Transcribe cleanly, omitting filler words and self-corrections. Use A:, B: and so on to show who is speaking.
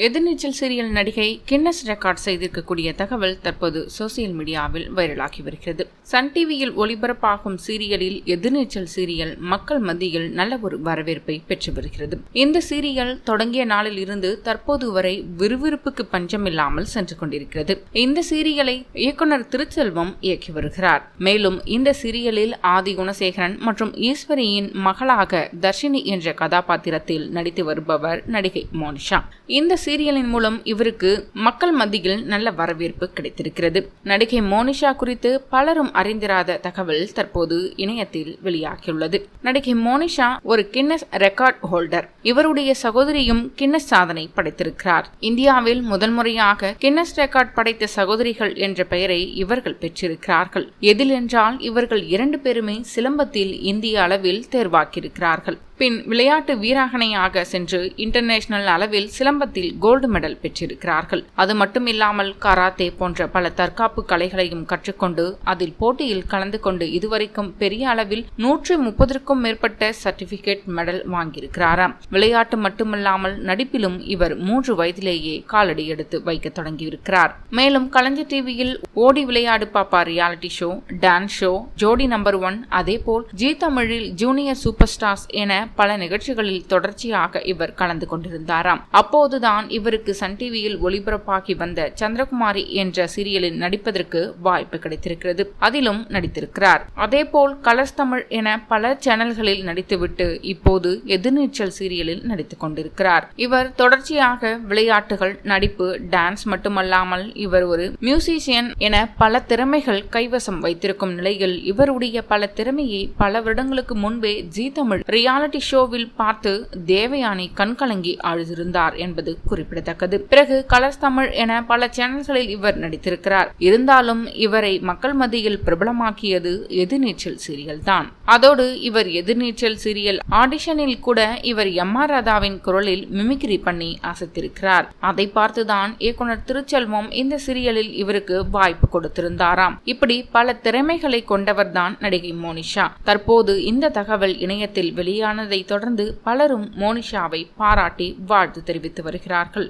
A: எதிர்நீச்சல் serial நடிகை Guinness record செய்திருக்கக்கூடிய தகவல் தற்போது சோசியல் மீடியாவில் வைரலாகி வருகிறது. சன் டிவியில் ஒளிபரப்பாகும் சீரியலில் எதிர்நீச்சல் சீரியல் மக்கள் மத்தியில் நல்ல ஒரு வரவேற்பை பெற்று வருகிறது. இந்த சீரியல் தொடங்கிய நாளில் இருந்து தற்போது வரை விறுவிறுப்புக்கு பஞ்சமில்லாமல் சென்று கொண்டிருக்கிறது. இந்த சீரியலை இயக்குனர் திருச்செல்வம் இயக்கி வருகிறார். மேலும் இந்த சீரியலில் ஆதி குணசேகரன் மற்றும் ஈஸ்வரியின் மகளாக தர்ஷினி என்ற கதாபாத்திரத்தில் நடித்து வருபவர் நடிகை மோனிஷா. இந்த சீரியலின் மூலம் இவருக்கு மக்கள் மத்தியில் நல்ல வரவேற்பு கிடைத்திருக்கிறது. நடிகை மோனிஷா குறித்து பலரும் அறிந்திராத தகவல் தற்போது இணையத்தில் வெளியாகியுள்ளது. நடிகை மோனிஷா ஒரு கின்னஸ் ரெக்கார்ட் ஹோல்டர். இவருடைய சகோதரியும் கின்னஸ் சாதனை படைத்திருக்கிறார். இந்தியாவில் முதல் முறையாக கின்னஸ் ரெக்கார்ட் படைத்த சகோதரிகள் என்ற பெயரை இவர்கள் பெற்றிருக்கிறார்கள். எதில் என்றால் இவர்கள் 2 பேருமே சிலம்பத்தில் இந்திய அளவில் தேர்வாக்கியிருக்கிறார்கள். பின் விளையாட்டு வீராங்கனையாக சென்று இன்டர்நேஷனல் அளவில் சிலம்பத்தில் கோல்டு மெடல் பெற்றிருக்கிறார்கள். அது மட்டுமில்லாமல் கராத்தே போன்ற பல தற்காப்பு கலைகளையும் கற்றுக்கொண்டு அதில் போட்டியில் கலந்து கொண்டு இதுவரைக்கும் பெரிய அளவில் 130க்கும் மேற்பட்ட சர்டிபிகேட் மெடல் வாங்கியிருக்கிறாராம். விளையாட்டு மட்டுமில்லாமல் நடிப்பிலும் இவர் 3 வயதிலேயே காலடி எடுத்து வைக்க தொடங்கியிருக்கிறார். மேலும் கலைஞர் டிவியில் ஓடி விளையாடு பாப்பா ரியாலிட்டி ஷோ, டான்ஸ் ஷோ, ஜோடி நம்பர் 1, அதேபோல் ஜி தமிழில் ஜூனியர் சூப்பர் ஸ்டார்ஸ் என பல நிகழ்ச்சிகளில் தொடர்ச்சியாக இவர் கலந்து கொண்டிருந்தாராம். அப்போதுதான் இவருக்கு சன் டிவியில் ஒளிபரப்பாகி வந்த சந்திரகுமாரி என்ற சீரியலில் நடிப்பதற்கு வாய்ப்பு கிடைத்திருக்கிறது. அதிலும் நடித்திருக்கிறார். அதேபோல் கலர்ஸ் தமிழ் என பல சேனல்களில் நடித்துவிட்டு இப்போது எதிர்நீச்சல் சீரியலில் நடித்துக் கொண்டிருக்கிறார். இவர் தொடர்ச்சியாக விளையாட்டுகள், நடிப்பு, டான்ஸ் மட்டுமல்லாமல் இவர் ஒரு மியூசிஷியன் என பல திறமைகள் கைவசம் வைத்திருக்கும் நிலையில் இவருடைய பல திறமையை பல வருடங்களுக்கு முன்பே ஜி தமிழ் ரியாலிட்டி ஷோவில் பார்த்து தேவயானி கண்கலங்கி அழுதிருந்தார் என்பது குறிப்பிடத்தக்கது. பிறகு கலர்ஸ் தமிழ் என பல சேனல்களில் இவர் நடித்திருக்கிறார். இருந்தாலும் இவரை மக்கள் மத்தியில் பிரபலமாக்கியது எதிர்நீச்சல் சீரியல் தான். அதோடு இவர் எதிர்நீச்சல் சீரியல் ஆடிஷனில் கூட இவர் எம்.ஆர். ராதாவின் குரலில் மிமிக்ரி பண்ணி அசத்திருக்கிறார். அதை பார்த்துதான் இயக்குனர் திருச்செல்வம் இந்த சீரியலில் இவருக்கு வாய்ப்பு கொடுத்திருந்தாராம். இப்படி பல திறமைகளை கொண்டவர்தான் நடிகை மோனிஷா. தற்போது இந்த தகவல் இணையத்தில் வெளியானதை தொடர்ந்து பலரும் மோனிஷாவை பாராட்டி வாழ்த்து தெரிவித்து வருகிறார்கள்.